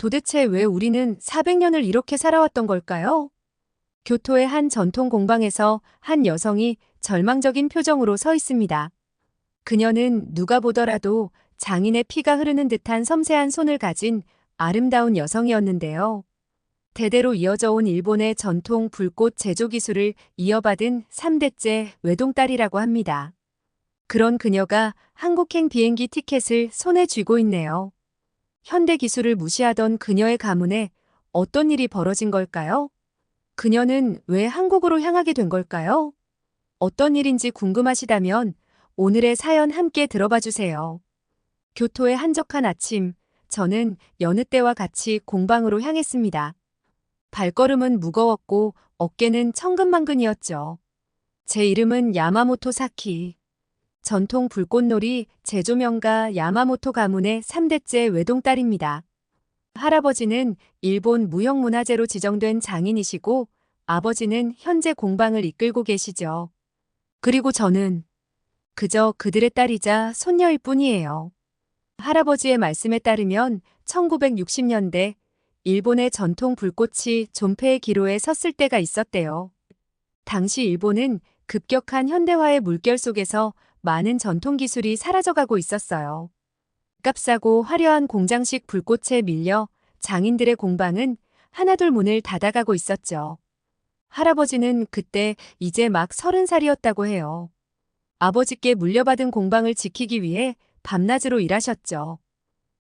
도대체 왜 우리는 400년을 이렇게 살아왔던 걸까요? 교토의 한 전통 공방에서 한 여성이 절망적인 표정으로 서 있습니다. 그녀는 누가 보더라도 장인의 피가 흐르는 듯한 섬세한 손을 가진 아름다운 여성이었는데요. 대대로 이어져 온 일본의 전통 불꽃 제조 기술을 이어받은 3대째 외동딸이라고 합니다. 그런 그녀가 한국행 비행기 티켓을 손에 쥐고 있네요. 현대 기술을 무시하던 그녀의 가문에 어떤 일이 벌어진 걸까요? 그녀는 왜 한국으로 향하게 된 걸까요? 어떤 일인지 궁금하시다면 오늘의 사연 함께 들어봐 주세요. 교토의 한적한 아침, 저는 여느 때와 같이 공방으로 향했습니다. 발걸음은 무거웠고 어깨는 천근만근이었죠. 제 이름은 야마모토 사키. 전통 불꽃놀이 제조명가 야마모토 가문의 3대째 외동딸입니다. 할아버지는 일본 무형문화재로 지정된 장인이시고 아버지는 현재 공방을 이끌고 계시죠. 그리고 저는 그저 그들의 딸이자 손녀일 뿐이에요. 할아버지의 말씀에 따르면 1960년대 일본의 전통 불꽃이 존폐의 기로에 섰을 때가 있었대요. 당시 일본은 급격한 현대화의 물결 속에서 많은 전통 기술이 사라져가고 있었어요. 값싸고 화려한 공장식 불꽃에 밀려 장인들의 공방은 하나둘 문을 닫아가고 있었죠. 할아버지는 그때 이제 막 30살이었다고 해요. 아버지께 물려받은 공방을 지키기 위해 밤낮으로 일하셨죠.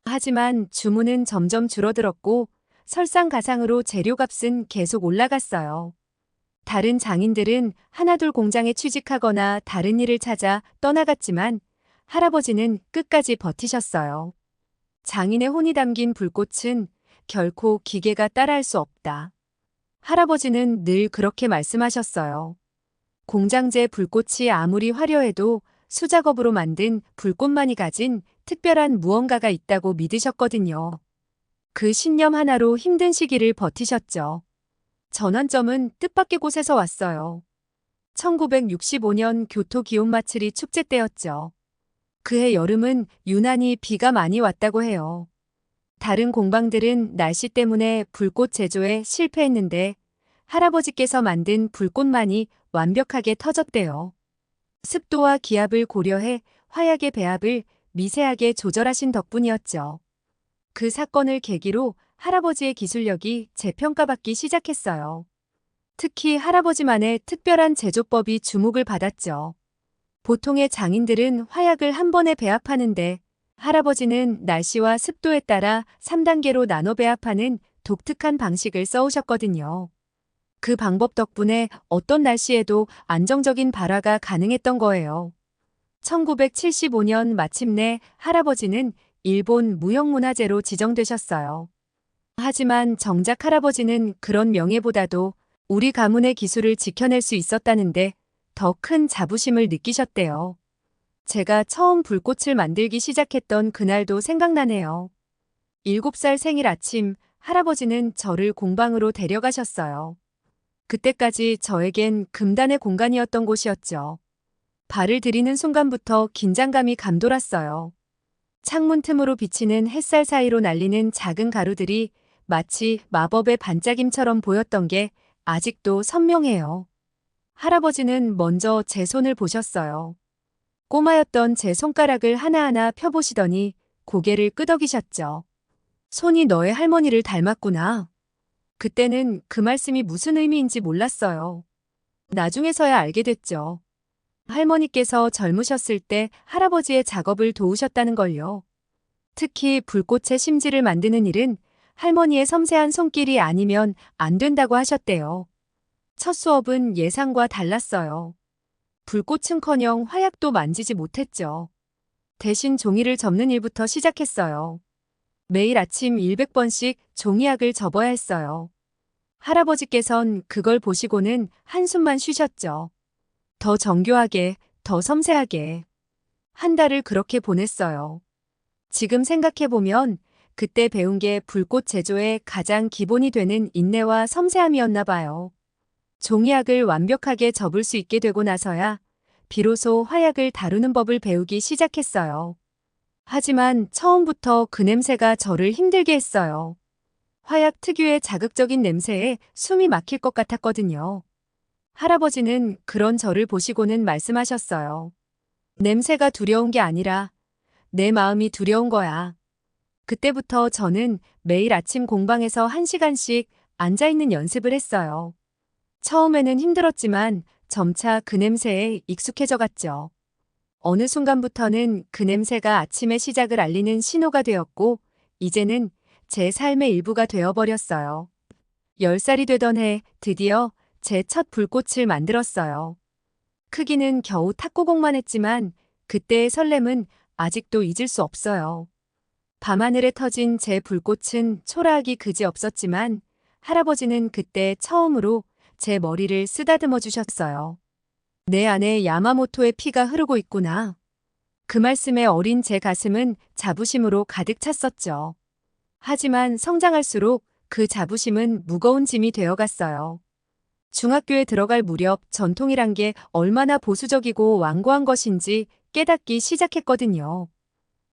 하지만 주문은 점점 줄어들었고 설상가상으로 재료값은 계속 올라갔어요. 다른 장인들은 하나둘 공장에 취직하거나 다른 일을 찾아 떠나갔지만 할아버지는 끝까지 버티셨어요. 장인의 혼이 담긴 불꽃은 결코 기계가 따라할 수 없다. 할아버지는 늘 그렇게 말씀하셨어요. 공장제 불꽃이 아무리 화려해도 수작업으로 만든 불꽃만이 가진 특별한 무언가가 있다고 믿으셨거든요. 그 신념 하나로 힘든 시기를 버티셨죠. 전환점은 뜻밖의 곳에서 왔어요. 1965년 교토 기온마츠리 축제 때였죠. 그해 여름은 유난히 비가 많이 왔다고 해요. 다른 공방들은 날씨 때문에 불꽃 제조에 실패했는데 할아버지께서 만든 불꽃만이 완벽하게 터졌대요. 습도와 기압을 고려해 화약의 배합을 미세하게 조절하신 덕분이었죠. 그 사건을 계기로 할아버지의 기술력이 재평가받기 시작했어요. 특히 할아버지만의 특별한 제조법이 주목을 받았죠. 보통의 장인들은 화약을 한 번에 배합하는데 할아버지는 날씨와 습도에 따라 3단계로 나눠 배합하는 독특한 방식을 써오셨거든요. 그 방법 덕분에 어떤 날씨에도 안정적인 발화가 가능했던 거예요. 1975년 마침내 할아버지는 일본 무형문화재로 지정되셨어요. 하지만 정작 할아버지는 그런 명예보다도 우리 가문의 기술을 지켜낼 수 있었다는데 더 큰 자부심을 느끼셨대요. 제가 처음 불꽃을 만들기 시작했던 그날도 생각나네요. 7살 생일 아침 할아버지는 저를 공방으로 데려가셨어요. 그때까지 저에겐 금단의 공간이었던 곳이었죠. 발을 들이는 순간부터 긴장감이 감돌았어요. 창문 틈으로 비치는 햇살 사이로 날리는 작은 가루들이 마치 마법의 반짝임처럼 보였던 게 아직도 선명해요. 할아버지는 먼저 제 손을 보셨어요. 꼬마였던 제 손가락을 하나하나 펴보시더니 고개를 끄덕이셨죠. 손이 너의 할머니를 닮았구나. 그때는 그 말씀이 무슨 의미인지 몰랐어요. 나중에서야 알게 됐죠. 할머니께서 젊으셨을 때 할아버지의 작업을 도우셨다는 걸요. 특히 불꽃의 심지를 만드는 일은 할머니의 섬세한 손길이 아니면 안 된다고 하셨대요. 첫 수업은 예상과 달랐어요. 불꽃은커녕 화약도 만지지 못했죠. 대신 종이를 접는 일부터 시작했어요. 매일 아침 100번씩 종이약을 접어야 했어요. 할아버지께선 그걸 보시고는 한숨만 쉬셨죠. 더 정교하게, 더 섬세하게. 한 달을 그렇게 보냈어요. 지금 생각해보면 그때 배운 게 불꽃 제조의 가장 기본이 되는 인내와 섬세함이었나 봐요. 종이약을 완벽하게 접을 수 있게 되고 나서야 비로소 화약을 다루는 법을 배우기 시작했어요. 하지만 처음부터 그 냄새가 저를 힘들게 했어요. 화약 특유의 자극적인 냄새에 숨이 막힐 것 같았거든요. 할아버지는 그런 저를 보시고는 말씀하셨어요. 냄새가 두려운 게 아니라 내 마음이 두려운 거야. 그때부터 저는 매일 아침 공방에서 1시간씩 앉아있는 연습을 했어요. 처음에는 힘들었지만 점차 그 냄새에 익숙해져 갔죠. 어느 순간부터는 그 냄새가 아침의 시작을 알리는 신호가 되었고, 이제는 제 삶의 일부가 되어버렸어요. 10살이 되던 해 드디어 제 첫 불꽃을 만들었어요. 크기는 겨우 탁구공만 했지만 그때의 설렘은 아직도 잊을 수 없어요. 밤하늘에 터진 제 불꽃은 초라하기 그지없었지만 할아버지는 그때 처음으로 제 머리를 쓰다듬어 주셨어요. 내 안에 야마모토의 피가 흐르고 있구나. 그 말씀에 어린 제 가슴은 자부심으로 가득 찼었죠. 하지만 성장할수록 그 자부심은 무거운 짐이 되어갔어요. 중학교에 들어갈 무렵 전통이란 게 얼마나 보수적이고 완고한 것인지 깨닫기 시작했거든요.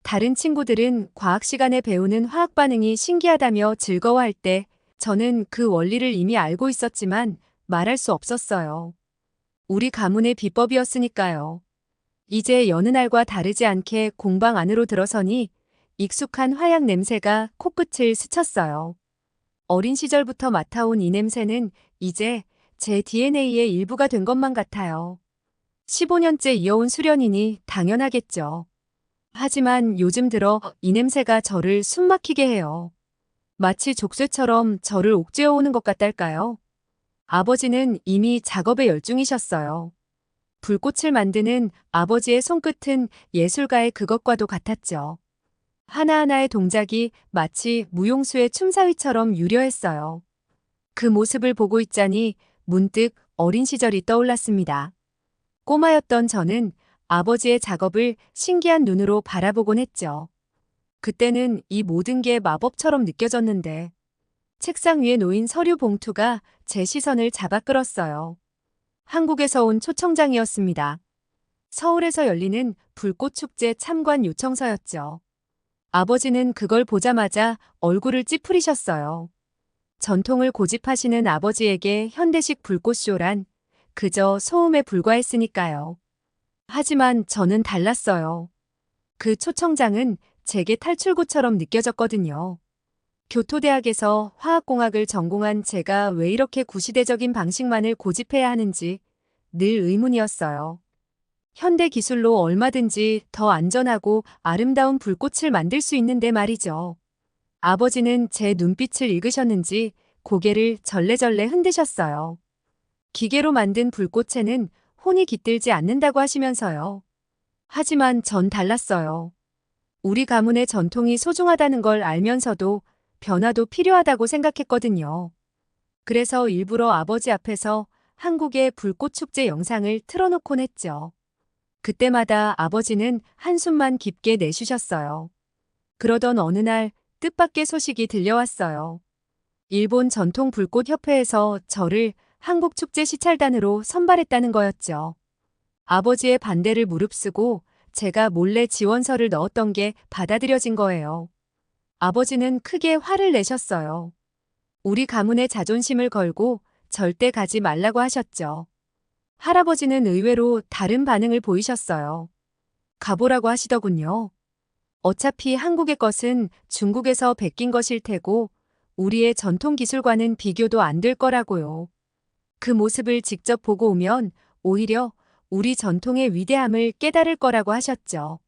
다른 친구들은 과학 시간에 배우는 화학 반응이 신기하다며 즐거워할 때 저는 그 원리를 이미 알고 있었지만 말할 수 없었어요. 우리 가문의 비법이었으니까요. 이제 여느 날과 다르지 않게 공방 안으로 들어서니 익숙한 화약 냄새가 코끝을 스쳤어요. 어린 시절부터 맡아온 이 냄새는 이제 제 DNA의 일부가 된 것만 같아요. 15년째 이어온 수련이니 당연하겠죠. 하지만 요즘 들어 이 냄새가 저를 숨막히게 해요. 마치 족쇄처럼 저를 옥죄어오는 것 같달까요? 아버지는 이미 작업에 열중이셨어요. 불꽃을 만드는 아버지의 손끝은 예술가의 그것과도 같았죠. 하나하나의 동작이 마치 무용수의 춤사위처럼 유려했어요. 그 모습을 보고 있자니 문득 어린 시절이 떠올랐습니다. 꼬마였던 저는 아버지의 작업을 신기한 눈으로 바라보곤 했죠. 그때는 이 모든 게 마법처럼 느껴졌는데 책상 위에 놓인 서류 봉투가 제 시선을 잡아 끌었어요. 한국에서 온 초청장이었습니다. 서울에서 열리는 불꽃축제 참관 요청서였죠. 아버지는 그걸 보자마자 얼굴을 찌푸리셨어요. 전통을 고집하시는 아버지에게 현대식 불꽃쇼란 그저 소음에 불과했으니까요. 하지만 저는 달랐어요. 그 초청장은 제게 탈출구처럼 느껴졌거든요. 교토대학에서 화학공학을 전공한 제가 왜 이렇게 구시대적인 방식만을 고집해야 하는지 늘 의문이었어요. 현대 기술로 얼마든지 더 안전하고 아름다운 불꽃을 만들 수 있는데 말이죠. 아버지는 제 눈빛을 읽으셨는지 고개를 절레절레 흔드셨어요. 기계로 만든 불꽃에는 혼이 깃들지 않는다고 하시면서요. 하지만 전 달랐어요. 우리 가문의 전통이 소중하다는 걸 알면서도 변화도 필요하다고 생각했거든요. 그래서 일부러 아버지 앞에서 한국의 불꽃축제 영상을 틀어놓곤 했죠. 그때마다 아버지는 한숨만 깊게 내쉬셨어요. 그러던 어느 날 뜻밖의 소식이 들려왔어요. 일본 전통 불꽃협회에서 저를 한국축제 시찰단으로 선발했다는 거였죠. 아버지의 반대를 무릅쓰고 제가 몰래 지원서를 넣었던 게 받아들여진 거예요. 아버지는 크게 화를 내셨어요. 우리 가문의 자존심을 걸고 절대 가지 말라고 하셨죠. 할아버지는 의외로 다른 반응을 보이셨어요. 가보라고 하시더군요. 어차피 한국의 것은 중국에서 베낀 것일 테고 우리의 전통 기술과는 비교도 안 될 거라고요. 그 모습을 직접 보고 오면 오히려 우리 전통의 위대함을 깨달을 거라고 하셨죠.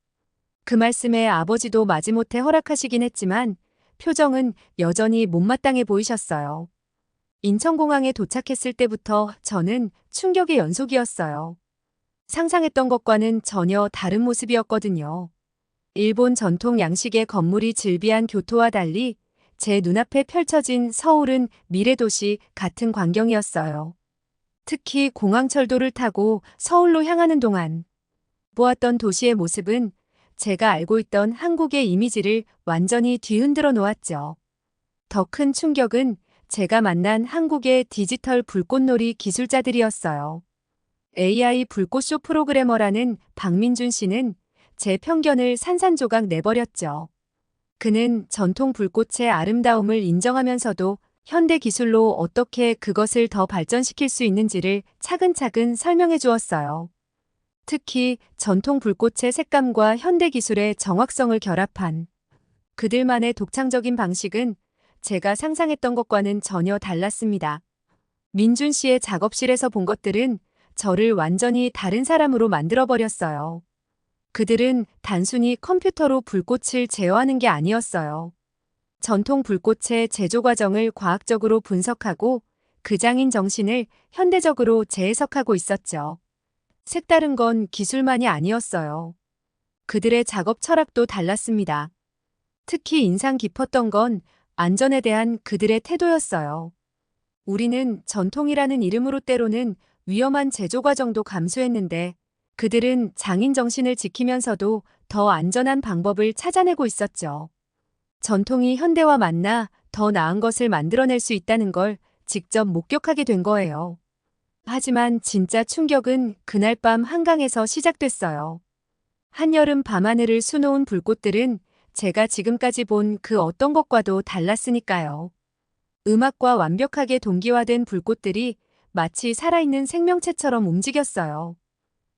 그 말씀에 아버지도 마지못해 허락하시긴 했지만 표정은 여전히 못마땅해 보이셨어요. 인천공항에 도착했을 때부터 저는 충격의 연속이었어요. 상상했던 것과는 전혀 다른 모습이었거든요. 일본 전통 양식의 건물이 즐비한 교토와 달리 제 눈앞에 펼쳐진 서울은 미래도시 같은 광경이었어요. 특히 공항철도를 타고 서울로 향하는 동안 보았던 도시의 모습은 제가 알고 있던 한국의 이미지를 완전히 뒤흔들어 놓았죠. 더 큰 충격은 제가 만난 한국의 디지털 불꽃놀이 기술자들이었어요. AI 불꽃쇼 프로그래머라는 박민준 씨는 제 편견을 산산조각 내버렸죠. 그는 전통 불꽃의 아름다움을 인정하면서도 현대 기술로 어떻게 그것을 더 발전시킬 수 있는지를 차근차근 설명해 주었어요. 특히 전통 불꽃의 색감과 현대 기술의 정확성을 결합한 그들만의 독창적인 방식은 제가 상상했던 것과는 전혀 달랐습니다. 민준 씨의 작업실에서 본 것들은 저를 완전히 다른 사람으로 만들어버렸어요. 그들은 단순히 컴퓨터로 불꽃을 제어하는 게 아니었어요. 전통 불꽃의 제조 과정을 과학적으로 분석하고 그 장인 정신을 현대적으로 재해석하고 있었죠. 색다른 건 기술만이 아니었어요. 그들의 작업 철학도 달랐습니다. 특히 인상 깊었던 건 안전에 대한 그들의 태도였어요. 우리는 전통이라는 이름으로 때로는 위험한 제조 과정도 감수했는데 그들은 장인 정신을 지키면서도 더 안전한 방법을 찾아내고 있었죠. 전통이 현대와 만나 더 나은 것을 만들어낼 수 있다는 걸 직접 목격하게 된 거예요. 하지만 진짜 충격은 그날 밤 한강에서 시작됐어요. 한여름 밤하늘을 수놓은 불꽃들은 제가 지금까지 본 그 어떤 것과도 달랐으니까요. 음악과 완벽하게 동기화된 불꽃들이 마치 살아있는 생명체처럼 움직였어요.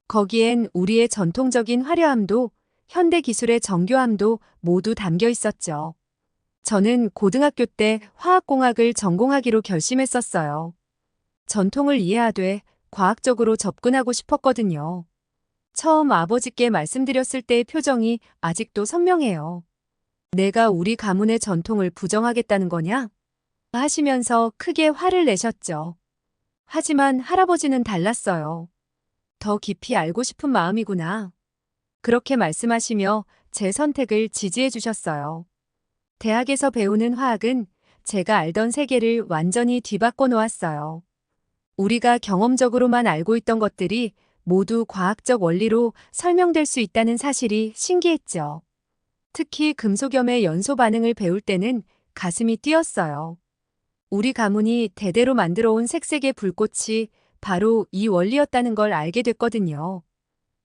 거기엔 우리의 전통적인 화려함도 현대 기술의 정교함도 모두 담겨 있었죠. 저는 고등학교 때 화학공학을 전공하기로 결심했었어요. 전통을 이해하되 과학적으로 접근하고 싶었거든요. 처음 아버지께 말씀드렸을 때의 표정이 아직도 선명해요. 내가 우리 가문의 전통을 부정하겠다는 거냐? 하시면서 크게 화를 내셨죠. 하지만 할아버지는 달랐어요. 더 깊이 알고 싶은 마음이구나. 그렇게 말씀하시며 제 선택을 지지해 주셨어요. 대학에서 배우는 화학은 제가 알던 세계를 완전히 뒤바꿔 놓았어요. 우리가 경험적으로만 알고 있던 것들이 모두 과학적 원리로 설명될 수 있다는 사실이 신기했죠. 특히 금속염의 연소 반응을 배울 때는 가슴이 뛰었어요. 우리 가문이 대대로 만들어온 색색의 불꽃이 바로 이 원리였다는 걸 알게 됐거든요.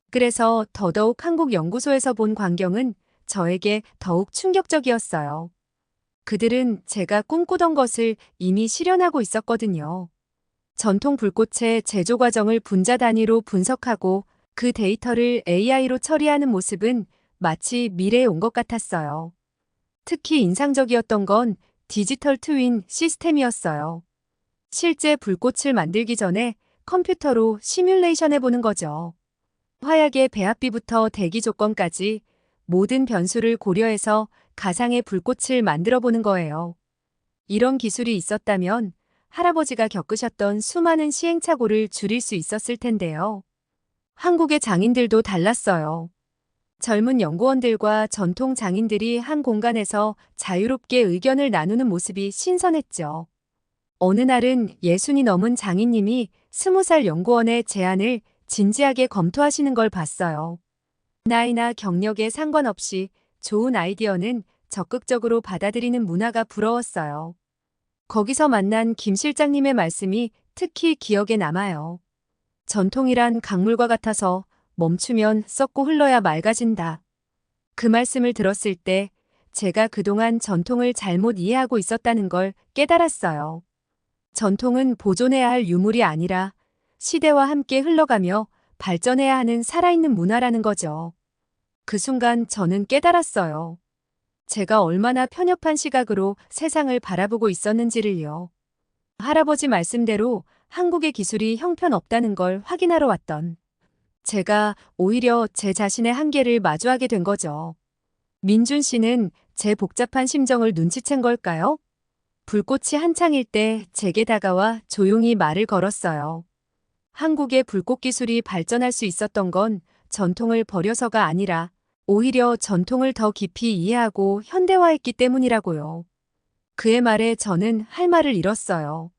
그래서 더더욱 한국연구소에서 본 광경은 저에게 더욱 충격적이었어요. 그들은 제가 꿈꾸던 것을 이미 실현하고 있었거든요. 전통 불꽃의 제조 과정을 분자 단위로 분석하고 그 데이터를 AI로 처리하는 모습은 마치 미래에 온 것 같았어요. 특히 인상적이었던 건 디지털 트윈 시스템이었어요. 실제 불꽃을 만들기 전에 컴퓨터로 시뮬레이션 해보는 거죠. 화약의 배합비부터 대기 조건까지 모든 변수를 고려해서 가상의 불꽃을 만들어 보는 거예요. 이런 기술이 있었다면 할아버지가 겪으셨던 수많은 시행착오를 줄일 수 있었을 텐데요. 한국의 장인들도 달랐어요. 젊은 연구원들과 전통 장인들이 한 공간에서 자유롭게 의견을 나누는 모습이 신선했죠. 어느 날은 60이 넘은 장인님이 20살 연구원의 제안을 진지하게 검토하시는 걸 봤어요. 나이나 경력에 상관없이 좋은 아이디어는 적극적으로 받아들이는 문화가 부러웠어요. 거기서 만난 김 실장님의 말씀이 특히 기억에 남아요. 전통이란 강물과 같아서 멈추면 썩고 흘러야 맑아진다. 그 말씀을 들었을 때 제가 그동안 전통을 잘못 이해하고 있었다는 걸 깨달았어요. 전통은 보존해야 할 유물이 아니라 시대와 함께 흘러가며 발전해야 하는 살아있는 문화라는 거죠. 그 순간 저는 깨달았어요. 제가 얼마나 편협한 시각으로 세상을 바라보고 있었는지를요. 할아버지 말씀대로 한국의 기술이 형편없다는 걸 확인하러 왔던 제가 오히려 제 자신의 한계를 마주하게 된 거죠. 민준 씨는 제 복잡한 심정을 눈치챈 걸까요? 불꽃이 한창일 때 제게 다가와 조용히 말을 걸었어요. 한국의 불꽃 기술이 발전할 수 있었던 건 전통을 버려서가 아니라 오히려 전통을 더 깊이 이해하고 현대화했기 때문이라고요. 그의 말에 저는 할 말을 잃었어요.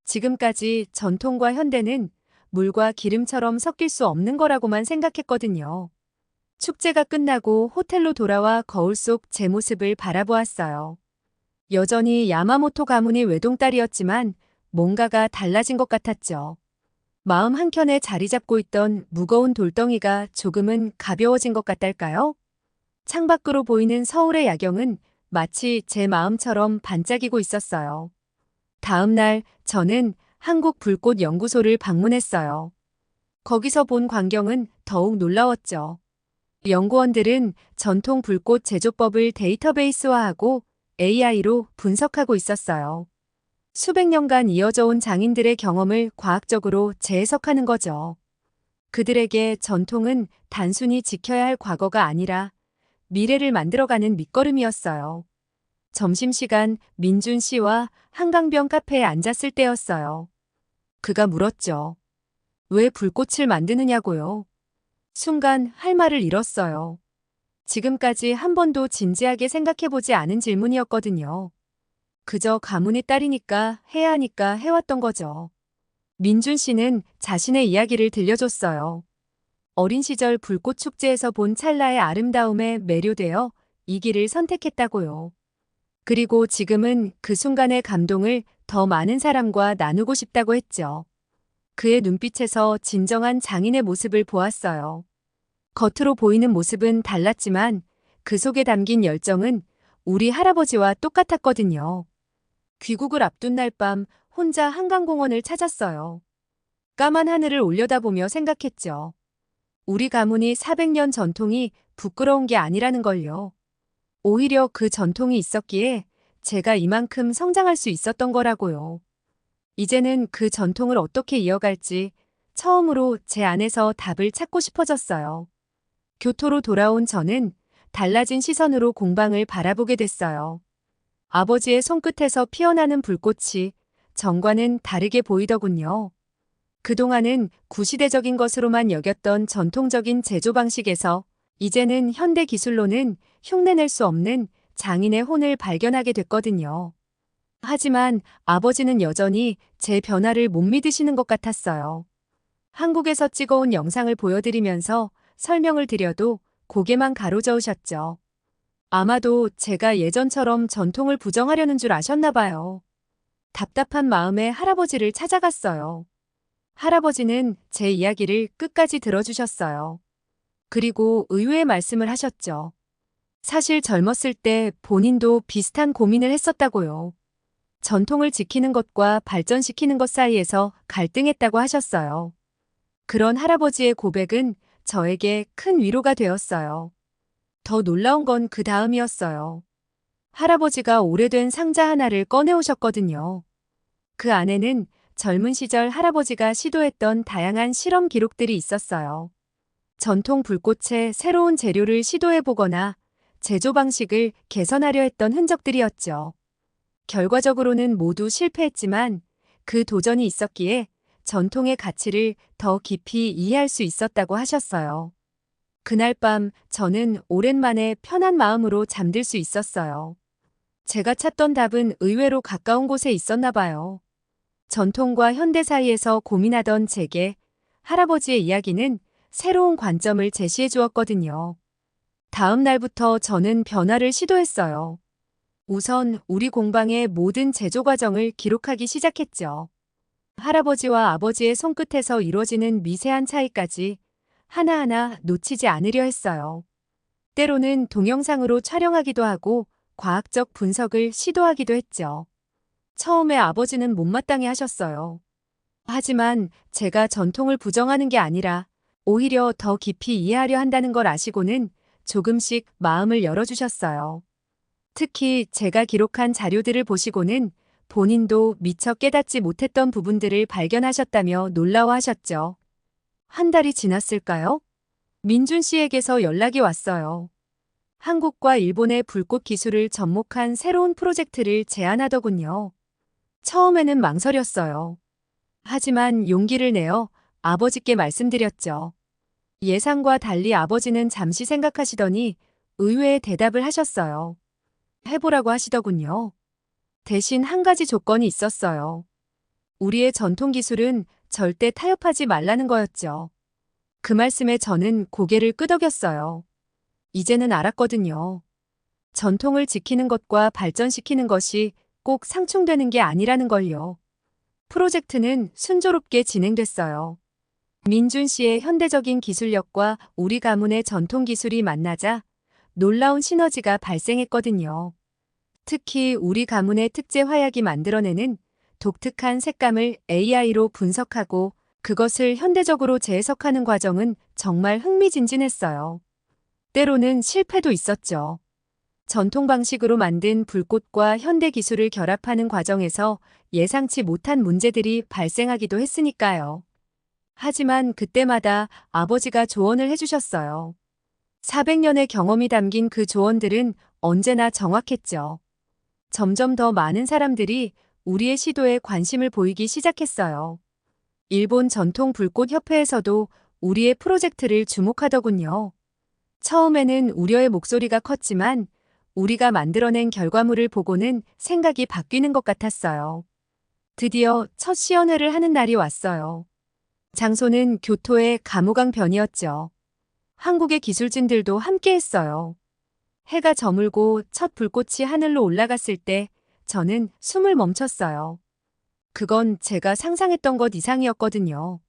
지금까지 전통과 현대는 물과 기름처럼 섞일 수 없는 거라고만 생각했거든요. 축제가 끝나고 호텔로 돌아와 거울 속 제 모습을 바라보았어요. 여전히 야마모토 가문의 외동딸이었지만 뭔가가 달라진 것 같았죠. 마음 한켠에 자리 잡고 있던 무거운 돌덩이가 조금은 가벼워진 것 같달까요? 창밖으로 보이는 서울의 야경은 마치 제 마음처럼 반짝이고 있었어요. 다음 날 저는 한국불꽃연구소를 방문했어요. 거기서 본 광경은 더욱 놀라웠죠. 연구원들은 전통 불꽃 제조법을 데이터베이스화하고 AI로 분석하고 있었어요. 수백 년간 이어져 온 장인들의 경험을 과학적으로 재해석하는 거죠. 그들에게 전통은 단순히 지켜야 할 과거가 아니라 미래를 만들어가는 밑거름이었어요. 점심시간 민준 씨와 한강변 카페에 앉았을 때였어요. 그가 물었죠. 왜 불꽃을 만드느냐고요? 순간 할 말을 잃었어요. 지금까지 한 번도 진지하게 생각해보지 않은 질문이었거든요. 그저 가문의 딸이니까 해야 하니까 해왔던 거죠. 민준 씨는 자신의 이야기를 들려줬어요. 어린 시절 불꽃 축제에서 본 찰나의 아름다움에 매료되어 이 길을 선택했다고요. 그리고 지금은 그 순간의 감동을 더 많은 사람과 나누고 싶다고 했죠. 그의 눈빛에서 진정한 장인의 모습을 보았어요. 겉으로 보이는 모습은 달랐지만 그 속에 담긴 열정은 우리 할아버지와 똑같았거든요. 귀국을 앞둔 날 밤 혼자 한강공원을 찾았어요. 까만 하늘을 올려다보며 생각했죠. 우리 가문이 400년 전통이 부끄러운 게 아니라는 걸요. 오히려 그 전통이 있었기에 제가 이만큼 성장할 수 있었던 거라고요. 이제는 그 전통을 어떻게 이어갈지 처음으로 제 안에서 답을 찾고 싶어졌어요. 교토로 돌아온 저는 달라진 시선으로 공방을 바라보게 됐어요. 아버지의 손끝에서 피어나는 불꽃이 전과는 다르게 보이더군요. 그동안은 구시대적인 것으로만 여겼던 전통적인 제조 방식에서 이제는 현대 기술로는 흉내낼 수 없는 장인의 혼을 발견하게 됐거든요. 하지만 아버지는 여전히 제 변화를 못 믿으시는 것 같았어요. 한국에서 찍어온 영상을 보여드리면서 설명을 드려도 고개만 가로저으셨죠. 아마도 제가 예전처럼 전통을 부정하려는 줄 아셨나 봐요. 답답한 마음에 할아버지를 찾아갔어요. 할아버지는 제 이야기를 끝까지 들어주셨어요. 그리고 의외의 말씀을 하셨죠. 사실 젊었을 때 본인도 비슷한 고민을 했었다고요. 전통을 지키는 것과 발전시키는 것 사이에서 갈등했다고 하셨어요. 그런 할아버지의 고백은 저에게 큰 위로가 되었어요. 더 놀라운 건 그 다음이었어요. 할아버지가 오래된 상자 하나를 꺼내오셨거든요. 그 안에는 젊은 시절 할아버지가 시도했던 다양한 실험 기록들이 있었어요. 전통 불꽃의 새로운 재료를 시도해보거나 제조 방식을 개선하려 했던 흔적들이었죠. 결과적으로는 모두 실패했지만 그 도전이 있었기에 전통의 가치를 더 깊이 이해할 수 있었다고 하셨어요. 그날 밤 저는 오랜만에 편한 마음으로 잠들 수 있었어요. 제가 찾던 답은 의외로 가까운 곳에 있었나 봐요. 전통과 현대 사이에서 고민하던 제게 할아버지의 이야기는 새로운 관점을 제시해 주었거든요. 다음 날부터 저는 변화를 시도했어요. 우선 우리 공방의 모든 제조 과정을 기록하기 시작했죠. 할아버지와 아버지의 손끝에서 이루어지는 미세한 차이까지 하나하나 놓치지 않으려 했어요. 때로는 동영상으로 촬영하기도 하고 과학적 분석을 시도하기도 했죠. 처음에 아버지는 못마땅해 하셨어요. 하지만 제가 전통을 부정하는 게 아니라 오히려 더 깊이 이해하려 한다는 걸 아시고는 조금씩 마음을 열어주셨어요. 특히 제가 기록한 자료들을 보시고는 본인도 미처 깨닫지 못했던 부분들을 발견하셨다며 놀라워하셨죠. 한 달이 지났을까요? 민준 씨에게서 연락이 왔어요. 한국과 일본의 불꽃 기술을 접목한 새로운 프로젝트를 제안하더군요. 처음에는 망설였어요. 하지만 용기를 내어 아버지께 말씀드렸죠. 예상과 달리 아버지는 잠시 생각하시더니 의외의 대답을 하셨어요. 해보라고 하시더군요. 대신 한 가지 조건이 있었어요. 우리의 전통 기술은 절대 타협하지 말라는 거였죠. 그 말씀에 저는 고개를 끄덕였어요. 이제는 알았거든요. 전통을 지키는 것과 발전시키는 것이 꼭 상충되는 게 아니라는 걸요. 프로젝트는 순조롭게 진행됐어요. 민준 씨의 현대적인 기술력과 우리 가문의 전통 기술이 만나자 놀라운 시너지가 발생했거든요. 특히 우리 가문의 특제 화약이 만들어내는 독특한 색감을 AI로 분석하고 그것을 현대적으로 재해석하는 과정은 정말 흥미진진했어요. 때로는 실패도 있었죠. 전통 방식으로 만든 불꽃과 현대 기술을 결합하는 과정에서 예상치 못한 문제들이 발생하기도 했으니까요. 하지만 그때마다 아버지가 조언을 해주셨어요. 400년의 경험이 담긴 그 조언들은 언제나 정확했죠. 점점 더 많은 사람들이 우리의 시도에 관심을 보이기 시작했어요. 일본 전통 불꽃 협회에서도 우리의 프로젝트를 주목하더군요. 처음에는 우려의 목소리가 컸지만 우리가 만들어낸 결과물을 보고는 생각이 바뀌는 것 같았어요. 드디어 첫 시연회를 하는 날이 왔어요. 장소는 교토의 가무강변이었죠. 한국의 기술진들도 함께 했어요. 해가 저물고 첫 불꽃이 하늘로 올라갔을 때 저는 숨을 멈췄어요. 그건 제가 상상했던 것 이상이었거든요.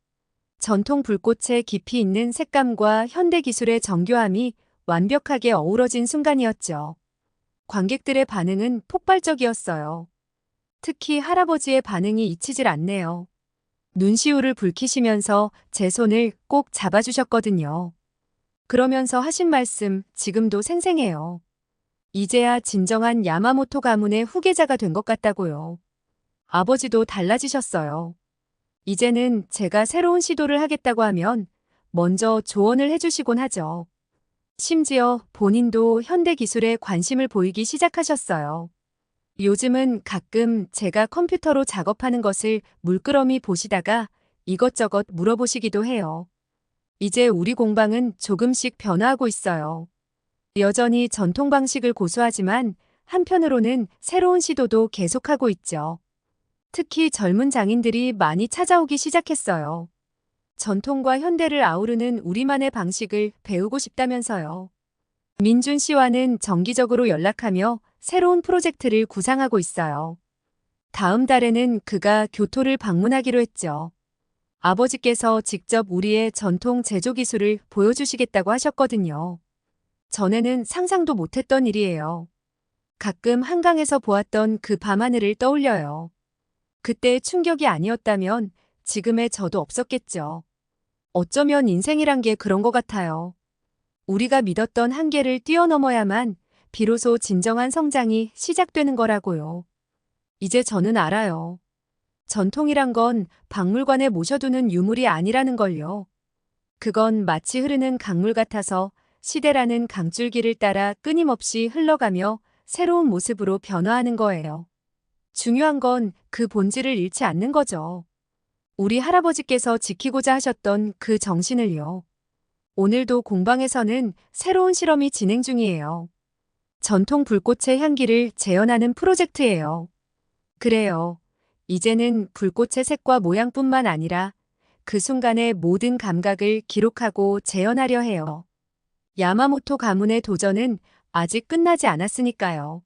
전통 불꽃의 깊이 있는 색감과 현대 기술의 정교함이 완벽하게 어우러진 순간이었죠. 관객들의 반응은 폭발적이었어요. 특히 할아버지의 반응이 잊히질 않네요. 눈시울을 붉히시면서 제 손을 꼭 잡아주셨거든요. 그러면서 하신 말씀 지금도 생생해요. 이제야 진정한 야마모토 가문의 후계자가 된 것 같다고요. 아버지도 달라지셨어요. 이제는 제가 새로운 시도를 하겠다고 하면 먼저 조언을 해주시곤 하죠. 심지어 본인도 현대 기술에 관심을 보이기 시작하셨어요. 요즘은 가끔 제가 컴퓨터로 작업하는 것을 물끄러미 보시다가 이것저것 물어보시기도 해요. 이제 우리 공방은 조금씩 변화하고 있어요. 여전히 전통 방식을 고수하지만 한편으로는 새로운 시도도 계속하고 있죠. 특히 젊은 장인들이 많이 찾아오기 시작했어요. 전통과 현대를 아우르는 우리만의 방식을 배우고 싶다면서요. 민준 씨와는 정기적으로 연락하며 새로운 프로젝트를 구상하고 있어요. 다음 달에는 그가 교토를 방문하기로 했죠. 아버지께서 직접 우리의 전통 제조 기술을 보여주시겠다고 하셨거든요. 전에는 상상도 못했던 일이에요. 가끔 한강에서 보았던 그 밤하늘을 떠올려요. 그때의 충격이 아니었다면 지금의 저도 없었겠죠. 어쩌면 인생이란 게 그런 것 같아요. 우리가 믿었던 한계를 뛰어넘어야만 비로소 진정한 성장이 시작되는 거라고요. 이제 저는 알아요. 전통이란 건 박물관에 모셔두는 유물이 아니라는 걸요. 그건 마치 흐르는 강물 같아서 시대라는 강줄기를 따라 끊임없이 흘러가며 새로운 모습으로 변화하는 거예요. 중요한 건 그 본질을 잃지 않는 거죠. 우리 할아버지께서 지키고자 하셨던 그 정신을요. 오늘도 공방에서는 새로운 실험이 진행 중이에요. 전통 불꽃의 향기를 재현하는 프로젝트예요. 그래요. 이제는 불꽃의 색과 모양뿐만 아니라 그 순간의 모든 감각을 기록하고 재현하려 해요. 야마모토 가문의 도전은 아직 끝나지 않았으니까요.